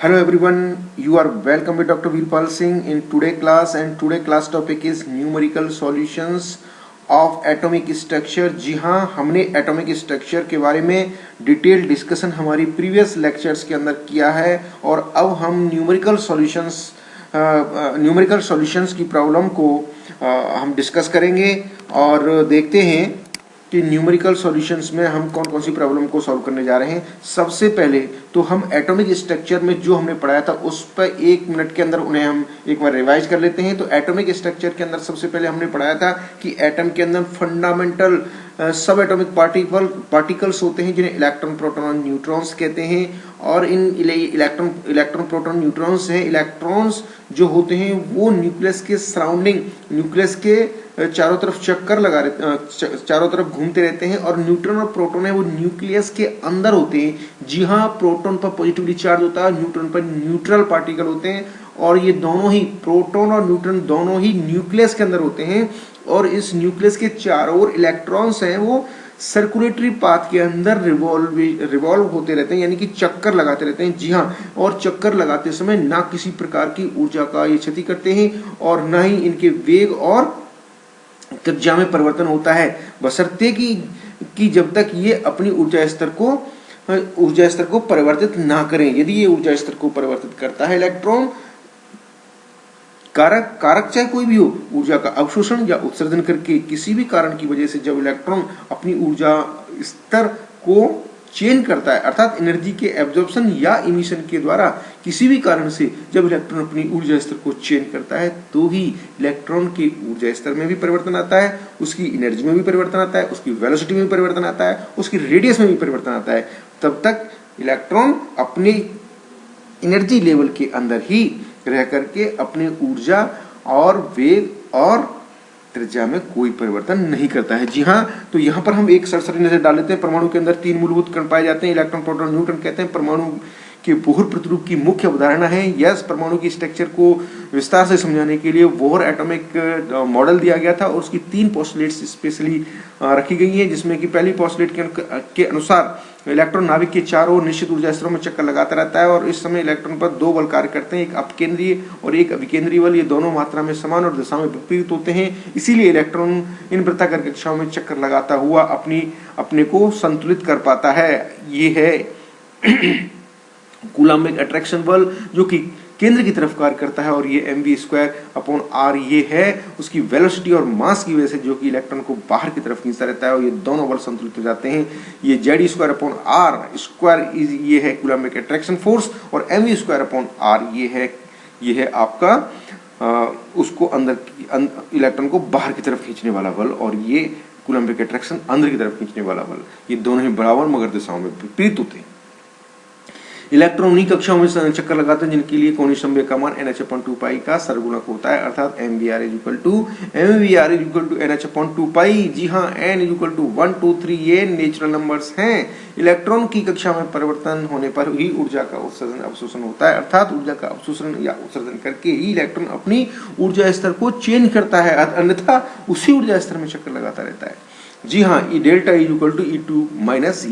Hello everyone, you are welcome with Dr. Veerpal Singh in today class, and today class topic is numerical solutions of atomic structure। जी हाँ, हमने atomic structure के बारे में detail discussion हमारी previous lectures के अंदर किया है और अब हम न्यूमेरिकल सॉल्यूशंस की प्रॉब्लम को हम डिस्कस करेंगे और देखते हैं कि न्यूमेरिकल सॉल्यूशंस में हम कौन कौन सी प्रॉब्लम को सॉल्व करने जा रहे हैं। सबसे पहले तो हम एटॉमिक स्ट्रक्चर में जो हमने पढ़ाया था उस पर 1 मिनट के अंदर उन्हें हम एक बार रिवाइज कर लेते हैं। तो एटॉमिक स्ट्रक्चर के अंदर सबसे पहले हमने पढ़ाया था कि एटम के अंदर फंडामेंटल सब एटॉमिक पार्टिकल्स होते हैं जिन्हें इलेक्ट्रॉन, प्रोटॉन और न्यूट्रॉन्स कहते हैं। और इन इलेक्ट्रॉन, प्रोटॉन, न्यूट्रॉन्स हैं। इलेक्ट्रॉन्स जो होते हैं वो न्यूक्लियस के सराउंडिंग, न्यूक्लियस के चारों तरफ चक्कर लगा रहे, चारों तरफ घूमते रहते हैं। और न्यूट्रॉन और प्रोटॉन है वो न्यूक्लियस के अंदर होते हैं। जी हाँ, प्रोटॉन पर पॉजिटिवली चार्ज होता है, न्यूट्रॉन पर न्यूट्रल पार्टिकल होते हैं। और ये दोनों ही, प्रोटॉन और न्यूट्रॉन दोनों ही न्यूक्लियस के अंदर होते हैं। और इस न्यूक्लियस के चारों ओर इलेक्ट्रॉन्स हैं वो सर्कुलेटरी पाथ के अंदर रिवॉल्व होते रहते हैं, यानी कि चक्कर लगाते रहते हैं। जी हाँ, और चक्कर लगाते समय ना किसी प्रकार की ऊर्जा का ये क्षति करते हैं और ना ही इनके वेग और त्रिज्या में परिवर्तन होता है, बशर्ते कि जब तक ये अपनी ऊर्जा स्तर को परिवर्तित ना करें। यदि ये ऊर्जा स्तर को परिवर्तित करता है इलेक्ट्रॉन, कारक चाहे कोई भी हो, ऊर्जा का अवशोषण या उत्सर्जन करके किसी भी कारण की वजह से जब इलेक्ट्रॉन अपनी ऊर्जा स्तर को चेंज करता है, अर्थात एनर्जी के एब्जॉर्प्शन या इमिशन के द्वारा किसी भी कारण से जब इलेक्ट्रॉन अपनी ऊर्जा स्तर को चेंज करता है, तो ही इलेक्ट्रॉन के ऊर्जा स्तर में भी परिवर्तन आता है, उसकी एनर्जी में भी परिवर्तन आता है, उसकी वेलोसिटी में भी परिवर्तन आता है, उसकी रेडियस में भी परिवर्तन आता है। तब तक इलेक्ट्रॉन अपने एनर्जी लेवल के अंदर ही रह करके अपनी ऊर्जा और वेग और त्रिज्या में कोई परिवर्तन नहीं करता है। जी हाँ, तो यहाँ पर हम एक सरसरी नजर डाल लेते हैं। परमाणु के अंदर 3 मूलभूत कण पाए जाते हैं, इलेक्ट्रॉन, प्रोटॉन, न्यूट्रॉन कहते हैं। परमाणु के बोहर प्रतिरूप की मुख्य अवधारणा है। यस, परमाणु की स्ट्रक्चर को विस्तार से समझाने के लिए बोहर एटॉमिक मॉडल दिया गया था और उसकी 3 पोस्टुलेट्स स्पेशली रखी गई हैं, जिसमें कि पहली पोस्टुलेट के अनुसार इलेक्ट्रॉन नाभिक के चारों ओर निश्चित ऊर्जा स्तरों में चक्कर लगाता रहता है और इस समय इलेक्ट्रॉन पर 2 बल कार्य करते हैं, एक अपकेंद्रीय और एक अभिकेंद्रीय बल। ये दोनों मात्रा में समान और दिशा में विपरीत होते हैं। इसीलिए इलेक्ट्रॉन इन वृत्ताकार कक्षाओं में चक्कर लगाता हुआ अपने को संतुलित कर पाता है। ये है कूलम्बिक अट्रैक्शन बल, जो कि केंद्र की तरफ कार्य करता है। और ये mv²/r ये है उसकी वेलोसिटी और मास की वजह से, जो कि इलेक्ट्रॉन को बाहर की तरफ खींचता रहता है और ये दोनों बल संतुलित हो जाते हैं। ये z²/r² ये है कूलम्बिक अट्रैक्शन फोर्स और mv²/r ये है आपका उसको अंदर इलेक्ट्रॉन को बाहर की तरफ खींचने वाला बल, और ये कूलम्बिक अट्रैक्शन अंदर की तरफ खींचने वाला बल। ये दोनों ही बराबर मगर दिशाओं में विपरीत होते हैं। इलेक्ट्रॉन उन्हीं कक्षाओं में चक्कर लगाते हैं जिनके लिए कोणीय संवेग का मान NH/2π का सरगुणक होता है, अर्थात mvr NH/2π। जी हाँ, n 1 2 3 ये नेचुरल नंबर्स हैं। इलेक्ट्रॉन की कक्षा में परिवर्तन होने पर ही ऊर्जा का उत्सर्जन अवशोषण होता है, अर्थात ऊर्जा का अवशोषण या उत्सर्जन करके ही इलेक्ट्रॉन अपनी ऊर्जा स्तर को चेंज करता है, अन्यथा उसी ऊर्जा स्तर में चक्कर लगाता रहता है। जी हाँ, डेल्टा E2 -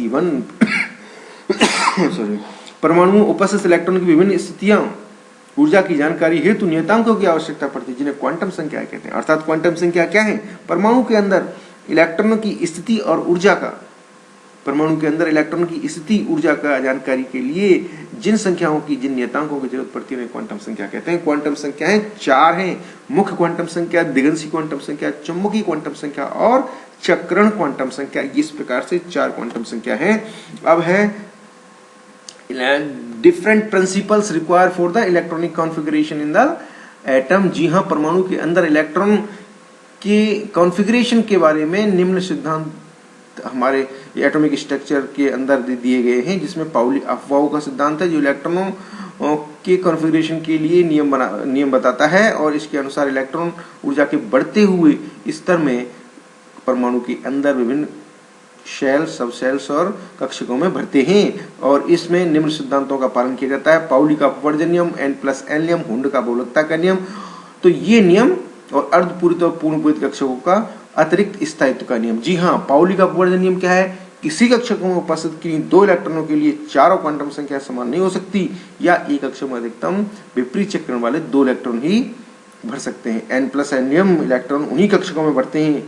E1 सॉरी। परमाणु उपस्थित इलेक्ट्रॉन की विभिन्न स्थितियां ऊर्जा की जानकारी हेतु नियतांकों की आवश्यकता पड़ती है, जिन्हें क्वांटम संख्या कहते हैं। अर्थात क्वांटम संख्या क्या है? परमाणु के अंदर इलेक्ट्रॉन की स्थिति और ऊर्जा का, परमाणु के अंदर इलेक्ट्रॉन की स्थिति ऊर्जा का जानकारी के लिए जिन संख्याओं की, जिन नियतांकों की जरूरत पड़ती है उन्हें क्वांटम संख्या कहते हैं। क्वांटम संख्याएं 4 हैं: मुख्य क्वांटम संख्या, दिगंशी क्वांटम संख्या, चुंबकीय क्वांटम संख्या और चक्रण क्वांटम संख्या। इस प्रकार से 4 क्वांटम संख्या है। अब है different principles required for the electronic configuration in the atom. जी हाँ, परमाणु के अंदर इलेक्ट्रॉन के कॉन्फ़िगरेशन के बारे में निम्न सिद्धांत हमारे एटॉमिक स्ट्रक्चर के अंदर दिए गए हैं, जिसमें पाउली अफवाह का सिद्धांत है जो इलेक्ट्रॉनों के कॉन्फ़िगरेशन के लिए नियम बताता है। और इसके अनुसार इलेक्ट्रॉन ऊर्जा के बढ़ते हुए स्तर में परमाणु के अंदर विभिन्न शेल, सब शेल्स और कक्षकों में भरते हैं और इसमें निम्न सिद्धांतों का पालन किया जाता है: पाउली का अपवर्जन नियम, n+n नियम, हुंड का बहुलकता का नियम। तो ये नियम और अर्धपूरित और पूर्ण पूरित कक्षकों का अतिरिक्त स्थायित्व का नियम। जी हाँ, पाउली का अपवर्जन नियम क्या है किसी कक्षक में उपस्थित किन्हीं दो इलेक्ट्रॉनों के लिए चारों क्वांटम संख्या समान नहीं हो सकती, या एक कक्षक में अधिकतम विपरीत चक्रण वाले दो इलेक्ट्रॉन ही भर सकते हैं। n+n इलेक्ट्रॉन उन्हीं कक्षकों में बढ़ते हैं,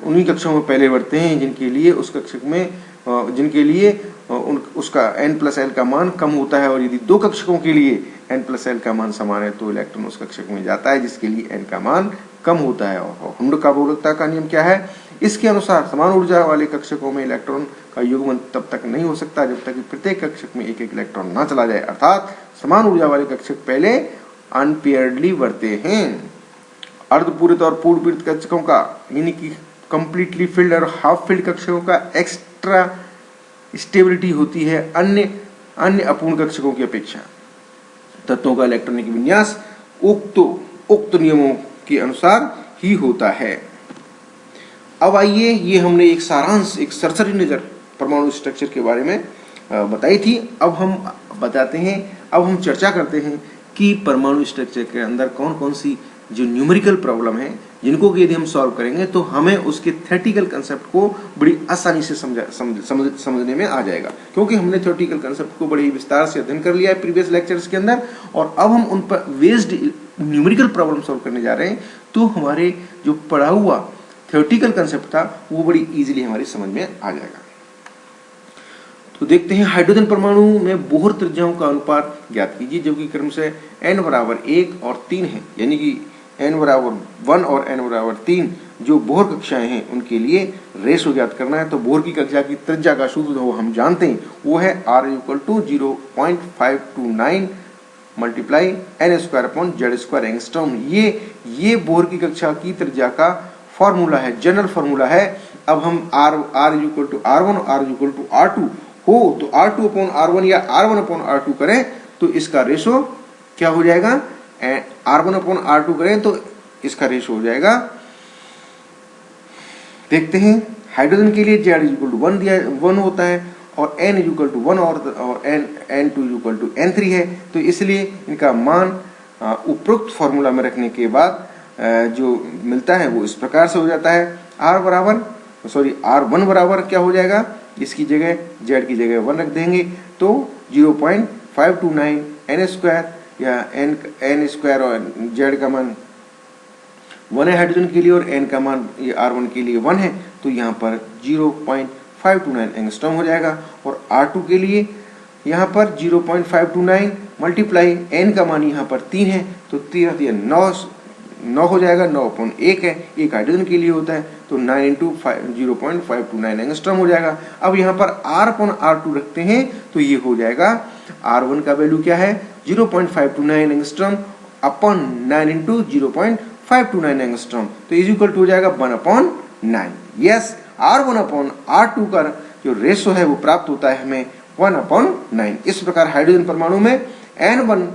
उन्हीं कक्षकों में पहले बढ़ते हैं जिनके लिए उस कक्षक में उसका n+l का मान कम होता है, और यदि दो कक्षकों के लिए n+l का मान समान है तो इलेक्ट्रॉन उस कक्षक में जाता है जिसके लिए n का मान कम होता है। और हुंड का बहुलकता का नियम क्या है? इसके अनुसार समान ऊर्जा वाले कक्षकों में इलेक्ट्रॉन का युग्मन तब तक नहीं हो सकता जब तक कि प्रत्येक कक्षक में एक एक इलेक्ट्रॉन ना चला जाए, अर्थात समान ऊर्जा वाले कक्षक पहले अनपेयर्डली बढ़ते हैं। अर्धपूरित और पूर्ण कक्षकों का यानी कि कंप्लीटली फिल्ड और हाफ फिल्ड कक्षकों का एक्स्ट्रा स्टेबिलिटी होती है अन्य अपूर्ण कक्षकों की अपेक्षा। तत्वों का इलेक्ट्रॉनिक विन्यास उक्त नियमों के अनुसार ही होता है। अब आइए, ये हमने एक सारांश, एक सरसरी नजर परमाणु स्ट्रक्चर के बारे में बताई थी। अब हम चर्चा करते हैं कि परमाणु स्ट्रक्चर के अंदर कौन कौन सी जो न्यूमेरिकल प्रॉब्लम है जिनको कि यदि हम सॉल्व करेंगे तो हमें उसके थ्योरेटिकल कंसेप्ट को बड़ी आसानी से समझने में आ जाएगा, क्योंकि हमने थ्योरेटिकल कंसेप्ट को बड़े ही विस्तार से अध्ययन कर लिया है प्रीवियस लेक्चर्स के अंदर, और अब हम उन पर बेस्ड न्यूमेरिकल प्रॉब्लम सॉल्व करने जा रहे हैं। तो हमारे जो पढ़ा हुआ थ्योरेटिकल कंसेप्ट था वो बड़ी इजीली हमारी समझ में आ जाएगा। तो देखते हैं, हाइड्रोजन परमाणु में बोहर त्रिज्याओं का अनुपात ज्ञात कीजिए जो कि क्रम से n बराबर 1 और 3 है, यानी कि n बराबर 1 और n बराबर 3 जो बोहर कक्षाएं हैं उनके लिए रेशो ज्ञात करना है। तो बोहर की कक्षा की त्रिज्या का सूत्र वो हम जानते हैं, वो है R = 0.529 मल्टीप्लाई n² एंगस्ट्रॉम। ये बोहर की कक्षा की त्रिज्या का फॉर्मूला है, जनरल फॉर्मूला है। अब हम R = R1 R = R2 हो तो R2/R1 या R1/R2 करें तो इसका रेशो क्या हो जाएगा? R1/R2 करें तो इसका रेशो हो जाएगा, देखते हैं, हाइड्रोजन के लिए Z = 1 होता है और N = 1 और N2 = N3 है। तो इसलिए इनका मान उपरोक्त फॉर्मूला में रखने के बाद जो मिलता है वो इस प्रकार से हो जाता है। R1 बराबर क्या हो जाएगा? इसकी जगह Z की जगह 1 रख देंगे तो 0.529 n² या n² और Z का मान 1 है हाइड्रोजन के लिए और n का मान ये R1 के लिए 1 है, तो यहाँ पर 0.529 एंगस्ट्रॉम हो जाएगा। और R2 के लिए यहाँ पर 0.529 मल्टीप्लाई n का मान यहाँ पर 3 है तो 9 हो जाएगा, 9/1 है, एक हाइड्रोजन के लिए होता है तो 9 × 0.529 एंगस्ट्रॉम हो जाएगा। अब यहाँ पर R/R2 रखते हैं तो ये हो जाएगा, R1 का वैल्यू क्या है? 0.529 एंगस्ट्रॉम अपॉन 9 × 0.529 एंगस्ट्रॉम, तो इज इक्वल टू हो जाएगा 1/9। यस, R1/R2 का जो रेशो है वो प्राप्त होता है हमें 1/9। इस प्रकार हाइड्रोजन परमाणु में n = 1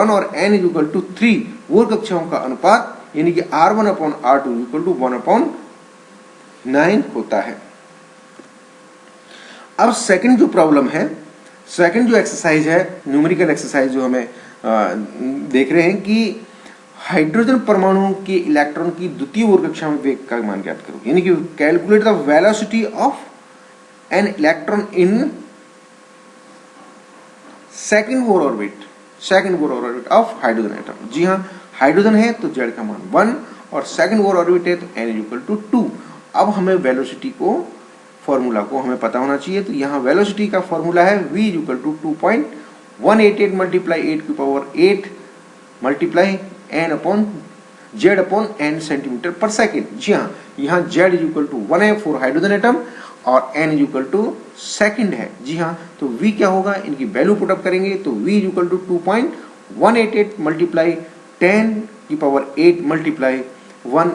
और n = 3 बोहर कक्षाओं का अनुपात यानी कि R1/R2 = 1/9 होता है। अब सेकंड जो प्रॉब्लम है, सेकंड जो एक्सरसाइज है, न्यूमेरिकल एक्सरसाइज जो हमें देख रहे हैं कि हाइड्रोजन परमाणु के इलेक्ट्रॉन की द्वितीय बोहर कक्षा में वेग का मान ज्ञात करो, यानी कि calculate the velocity of an electron in second Bohr orbit of hydrogen atom. जी हाँ, हाइड्रोजन है तो Z का मान 1 और सेकंड बोहर ऑर्बिट है तो n = 2। अब हमें वेलोसिटी को फॉर्मूला को हमें पता होना चाहिए, तो यहाँ वेलोसिटी का फॉर्मूला है v = 2.188 multiply 8⁸ multiply n/z/n centimetre पर सेकेंड। जी हाँ, यहाँ Z = 1 है फॉर हाइड्रोजन एटम और n = सेकंड है। जी हाँ, तो v क्या होगा? इनकी वैल्यू पुटअप करेंगे तो v = 2.188 मल्टीप्लाई 10⁸ मल्टीप्लाई 1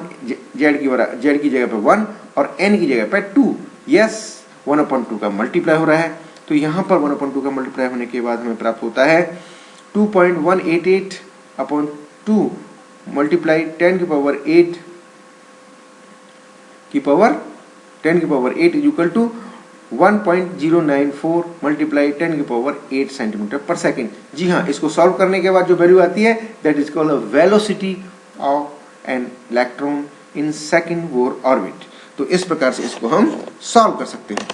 Z की जगह पे 1 और n की जगह पे 2। यस, 1/2 का मल्टीप्लाई हो रहा है, तो यहाँ पर 1/2 का मल्टीप्लाई होने के बाद हमें प्राप्त होता है 2.188/2 multiply 10⁸ is equal to 1.094 multiply 10⁸ centimetre पर सेकेंड। जी हाँ, इसको सॉल्व करने के बाद जो वैल्यू आती है that is called velocity of an electron in second Bohr orbit. तो इस प्रकार से इसको हम सॉल्व कर सकते हैं।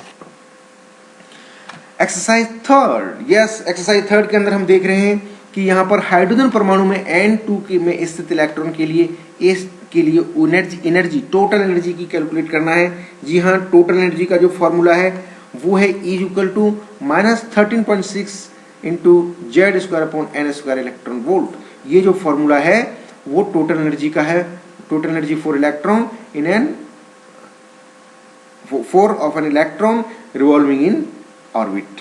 एक्सरसाइज थर्ड, एक्सरसाइज थर्ड के अंदर हम देख रहे हैं कि यहाँ पर हाइड्रोजन परमाणु में N2 में स्थित इलेक्ट्रॉन के लिए एनर्जी टोटल एनर्जी की कैलकुलेट करना है। जी हाँ, टोटल एनर्जी का जो फॉर्मूला है वो है E -13.6 into Z² electron volt. ये जो फॉर्मूला है वो टोटल एनर्जी का है, total energy for electron in an of an electron revolving in orbit.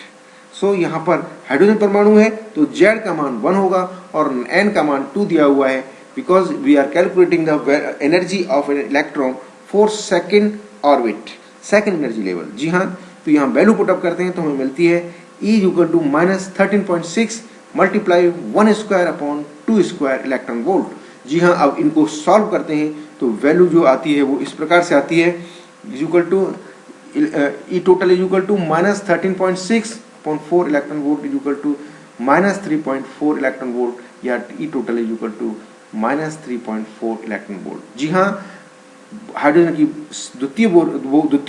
So यहाँ पर हाइड्रोजन परमाणु है तो Z का मान 1 होगा और N का मान 2 दिया हुआ है, because we are calculating the energy of an electron for second orbit, second energy level. जी हाँ, तो यहाँ वैल्यू पुटअप करते हैं तो हमें मिलती है E -13.6 मल्टीप्लाई 1² इलेक्ट्रॉन वोल्ट। जी हाँ, अब इनको सॉल्व करते हैं तो वैल्यू जो आती है वो इस प्रकार से आती है, E total is equal to -13.6/4 electron volt is equal to -3.4 electron volt, या E total is equal to -3.4 electron volt. जी हाँ, हाइड्रोजन की द्वितीय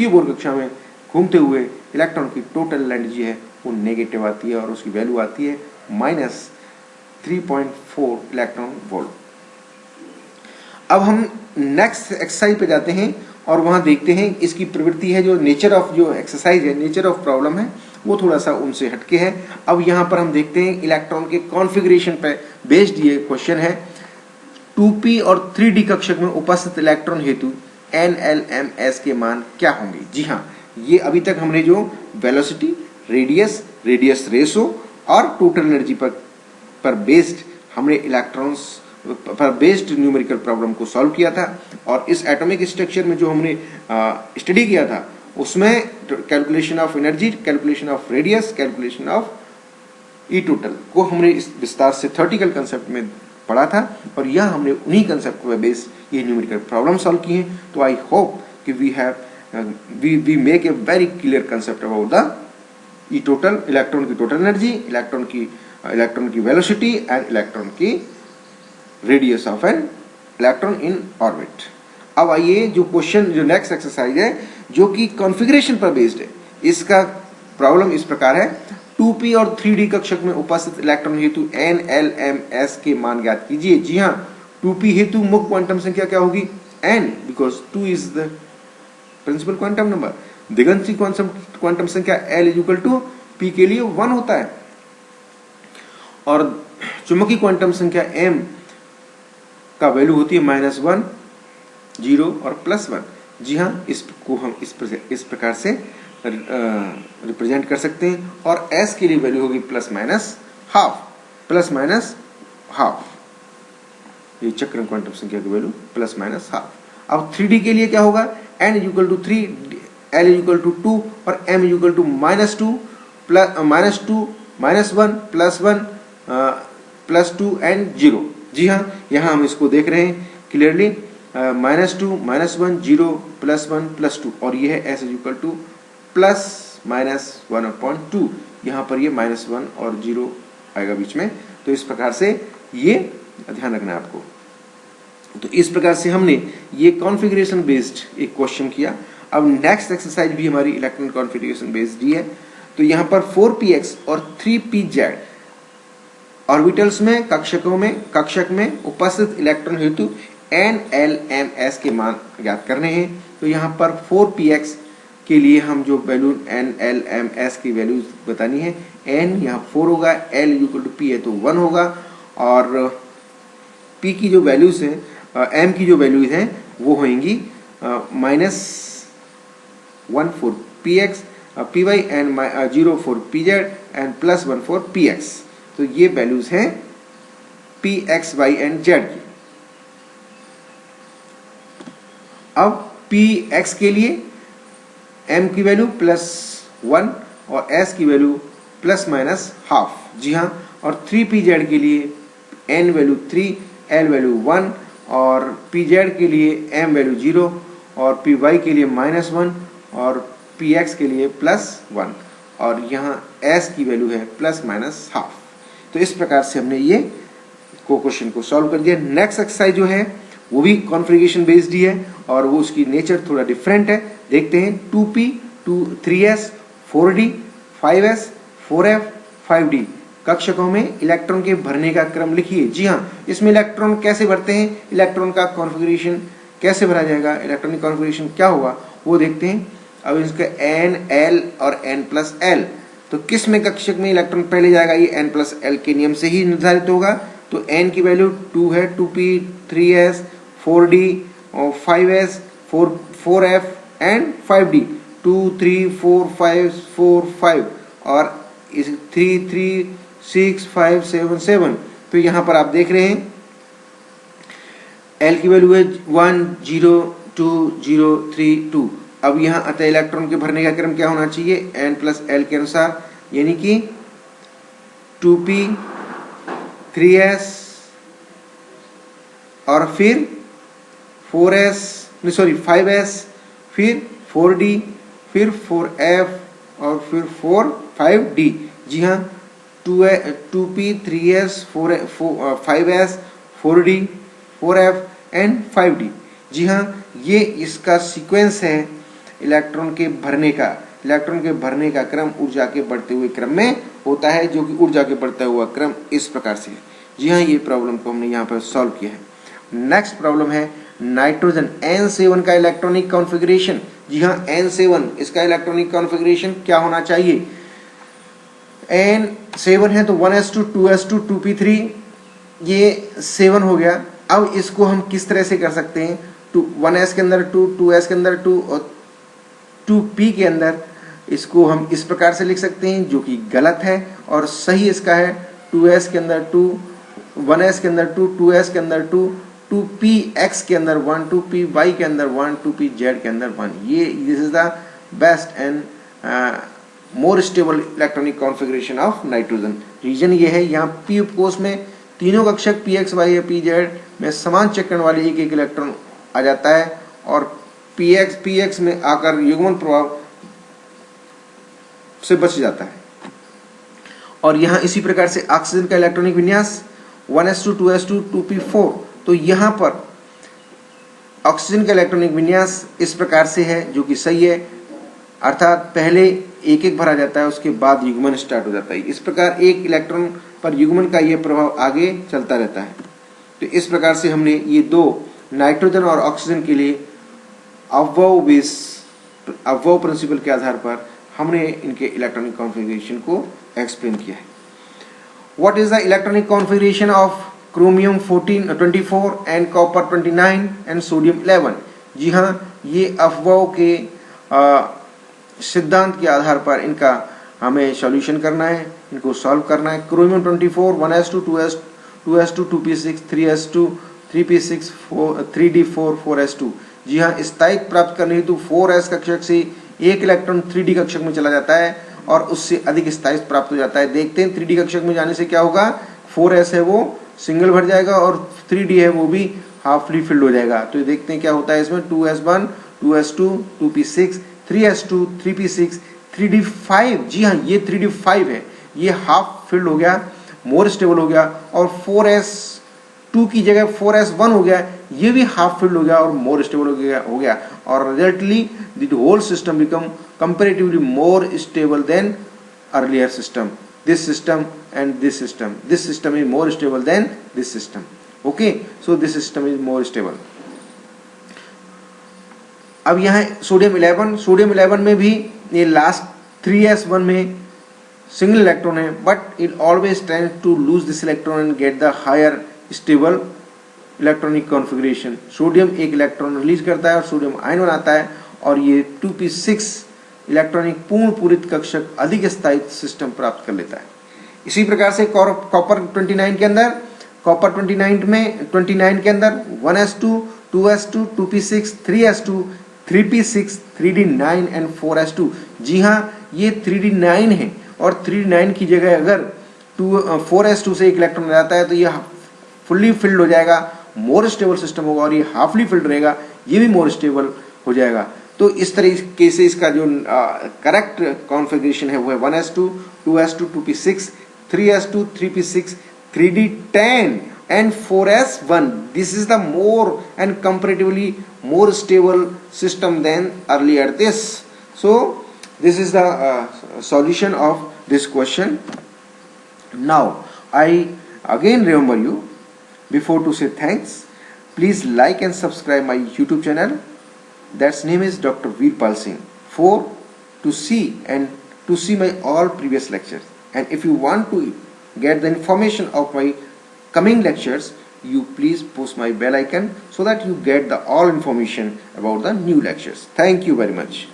बोर कक्षा में घूमते हुए इलेक्ट्रॉन की टोटल एनर्जी है वो नेगेटिव आती है और उसकी वैल्यू आती है -3.4 इलेक्ट्रॉन वोल्ट। अब हम नेक्स्ट एक्सरसाइज पे जाते हैं और वहां देखते हैं इसकी प्रवृत्ति है, जो नेचर ऑफ जो एक्सरसाइज है, नेचर ऑफ प्रॉब्लम है वो थोड़ा सा उनसे हटके है। अब यहाँ पर हम देखते हैं इलेक्ट्रॉन के कॉन्फ़िगरेशन पे बेस्ड ये क्वेश्चन है। 2p और 3d कक्षक में उपस्थित इलेक्ट्रॉन हेतु NLMS के मान क्या होंगे। जी हाँ, ये अभी तक हमने जो वेलोसिटी, रेडियस रेशो और टोटल एनर्जी पर बेस्ड हमने इलेक्ट्रॉन्स पर बेस्ड न्यूमेरिकल प्रॉब्लम को सॉल्व किया था। और इस एटॉमिक स्ट्रक्चर में जो हमने स्टडी किया था उसमें calculation of energy, calculation of radius, calculation of E total को हमने इस विस्तार से थ्योरेटिकल कंसेप्ट में पढ़ा था और यह हमने उन्हीं कंसेप्ट पर बेस ये न्यूमेरिकल प्रॉब्लम सॉल्व की हैं। तो आई होप कि we make a very clear concept about the E total, electron की टोटल एनर्जी, इलेक्ट्रॉन की वेलोसिटी एंड इलेक्ट्रॉन की radius of an electron in orbit. अब आइए जो क्वेश्चन, जो नेक्स्ट एक्सरसाइज है जो कि कॉन्फ़िगरेशन पर बेस्ड है, इसका प्रॉब्लम इस प्रकार है। 2p और 3d कक्षक में उपस्थित इलेक्ट्रॉन हेतु NLMS के मान ज्ञात कीजिए। जी हाँ, 2p हेतु मुख्य क्वांटम संख्या क्या होगी? n, because 2 is the principal quantum number. दिगंती क्वांटम संख्या L = p के लिए 1 होता है और चुंबकीय क्वांटम संख्या m का वैल्यू होती है -1, 0 और +1। जी हाँ, इसको हम इस प्रकार से रिप्रेजेंट कर सकते हैं और s के लिए वैल्यू होगी ±½ ये चक्र क्वांटम संख्या की वैल्यू ±½ अब 3d के लिए क्या होगा? n = 3, L = 2 और m = -2, -1, +1, +2 एंड 0। जी हाँ, यहाँ हम इसको देख रहे हैं क्लियरली, -2, -1, 0, +1, +2 और ये है s = ±1/2। यहाँ पर ये -1 और 0 आएगा बीच में। तो इस प्रकार से ये ध्यान रखना है आपको। तो इस प्रकार से हमने ये कॉन्फ़िगरेशन बेस्ड एक क्वेश्चन किया। अब नेक्स्ट एक्सरसाइज भी हमारी इलेक्ट्रॉन कॉन्फ़िगरेशन बेस्ड ही है। तो यहाँ पर 4px और 3pz ऑर्बिटल्स में कक्षक में उपस्थित इलेक्ट्रॉन हेतु NLMS के मान ज्ञात करने हैं। तो यहाँ पर 4px के लिए हम जो वैल्यू NLMS की वैल्यू बतानी है, n यहाँ 4 होगा, L = p है तो 1 होगा और p की जो वैल्यूज हैं, m की जो वैल्यूज हैं वो होंगी -1 for px, py and 0 for pz and +1 for px। तो ये वैल्यूज हैं px, y एंड z की। अब px के लिए m की वैल्यू +1 और s की वैल्यू ±½ जी हाँ, और 3pz के लिए n वैल्यू 3, l वैल्यू 1 और pz के लिए m वैल्यू 0 और py के लिए -1 और px के लिए +1 और यहाँ s की वैल्यू है ±½ तो इस प्रकार से हमने ये क्वेश्चन को सॉल्व कर दिया। नेक्स्ट एक्सरसाइज जो है वो भी कॉन्फ़िगरेशन बेस्ड ही है और वो उसकी नेचर थोड़ा डिफरेंट है। देखते हैं 2p 3s 4d 5s 4f 5d कक्षकों में इलेक्ट्रॉन के भरने का क्रम लिखिए। जी हाँ, इसमें इलेक्ट्रॉन कैसे भरते हैं, इलेक्ट्रॉन का कॉन्फ़िगरेशन कैसे भरा जाएगा, इलेक्ट्रॉनिक कॉन्फ़िगरेशन क्या होगा वो देखते हैं। अब इसका n l और n+l, तो किस में कक्षक में इलेक्ट्रॉन पहले जाएगा, ये n+l के नियम से ही निर्धारित होगा। तो n की वैल्यू 2 है, 2p 3s 4d और 5s 4f एंड 5d 2 3 4 5 4 5 और 3 3 6 5 7 7। तो यहाँ पर आप देख रहे हैं L की वैल्यू है 1 0 2 0 3 2। अब यहाँ अतः इलेक्ट्रॉन के भरने का क्रम क्या होना चाहिए, n+l के अनुसार, यानी कि 2p 3s और फिर 5s फिर 4d फिर 4f और फिर 5d। जी हाँ, 2p 3s 5s 4d 4f and 5d। जी हाँ, ये इसका सीक्वेंस है इलेक्ट्रॉन के भरने का। इलेक्ट्रॉन के भरने का क्रम ऊर्जा के बढ़ते हुए क्रम में होता है, जो कि ऊर्जा के बढ़ता हुआ क्रम इस प्रकार से है। जी हाँ, ये प्रॉब्लम को हमने यहाँ पर सॉल्व किया है। नेक्स्ट प्रॉब्लम है नाइट्रोजन N7 का इलेक्ट्रॉनिक कॉन्फ़िगरेशन। जी हाँ, N7 इसका इलेक्ट्रॉनिक कॉन्फ़िगरेशन क्या होना चाहिए। N7 है तो 1s2 2s2 2p3, ये 7 हो गया। अब इसको हम किस तरह से कर सकते हैं, 1s के अंदर 2, 2s के अंदर 2 और 2p के अंदर, इसको हम इस प्रकार से लिख सकते हैं, जो कि गलत है। और सही इसका है 2s के अंदर 2, 1s के अंदर 2, 2s के अंदर 2, 2px के अंदर 1, 2py के अंदर 1, 2pz के अंदर 1। ये this is the best and more stable electronic configuration of nitrogen. Reason ये है, यहाँ p उपकोष में तीनों कक्षक px y या pz में समान चक्रण वाले एक एक इलेक्ट्रॉन आ जाता है और px में आकर युग्मन प्रभाव से बच जाता है। और यहाँ इसी प्रकार से ऑक्सीजन का इलेक्ट्रॉनिक विन्यास 1s2 2s2 2p4। तो यहाँ पर ऑक्सीजन का इलेक्ट्रॉनिक विन्यास इस प्रकार से है, जो कि सही है, अर्थात पहले एक एक भरा जाता है, उसके बाद युग्मन स्टार्ट हो जाता है। इस प्रकार एक इलेक्ट्रॉन पर युग्मन का यह प्रभाव आगे चलता रहता है। तो इस प्रकार से हमने ये दो नाइट्रोजन और ऑक्सीजन के लिए अवयव प्रिंसिपल के आधार पर हमने इनके इलेक्ट्रॉनिक कॉन्फ़िगरेशन को एक्सप्लेन किया है। What is the electronic configuration of chromium 24 and copper 29 and sodium 11। जी हाँ, ये अफवाह के सिद्धांत के आधार पर इनका हमें सॉल्यूशन करना है, इनको सॉल्व करना है। Chromium 24 1s2 2s2 2p6 3s2 3p6 3d4 4s2। जी हाँ, स्थायित्व प्राप्त करने हेतु 4s कक्षक से एक इलेक्ट्रॉन 3d कक्षक में चला जाता है और उससे अधिक स्थायित्व प्राप्त हो जाता है। देखते हैं 3d कक्षक में जाने से क्या होगा। 4s है वो सिंगल भर जाएगा और 3d है वो भी हाफली फिल्ड हो जाएगा। तो देखते हैं क्या होता है इसमें। 2s1 2s2 2p6 3s2 3p6 3d5। जी हाँ, ये 3d5 है, ये हाफ फिल्ड हो गया, मोर स्टेबल हो गया। और 4s2 की जगह 4s1 हो गया, ये भी हाफ फिल्ड हो गया और मोर स्टेबल हो गया। और resultantly the whole system become comparatively more stable than earlier system. This system and this system. This system is more stable than this system. Okay, so this system is more stable. अब यहाँ sodium 11 में भी ये last 3s1 में single electron है, but it always tends to lose this electron and get the higher stable electronic configuration. Sodium एक electron release करता है और सोडियम आयन बनाता है और ये 2p6 इलेक्ट्रॉनिक पूर्ण पूरित कक्षक अधिक स्थायित्व सिस्टम प्राप्त कर लेता है। इसी प्रकार से कॉपर 29 के अंदर 29 के अंदर 1s2 2s2 2p6 3s2 3p6 3d9 and 4s2। जी हाँ, ये 3d9 है और 3d9 की जगह अगर 4s2 से एक इलेक्ट्रॉन जाता है तो ये फुल्ली फिल्ड हो जाएगा, मोर स्टेबल सिस्टम होगा। और ये हाफली फिल्ड रहेगा, ये भी मोर स्टेबल हो जाएगा। तो इस तरीके से इसका जो करेक्ट कॉन्फ़िगरेशन है वो है 1s2 2s2 2p6 3s2 3p6 3d10 and 4S1. This is the more and comparatively more stable system than earlier this. So this is the solution of this question. Now I again remember you before to say thanks. Please like and subscribe my YouTube channel. That's name is Dr. Veerpal Singh. For to see my all previous lectures. And if you want to get the information of my coming lectures, you please push my bell icon so that you get the all information about the new lectures. Thank you very much.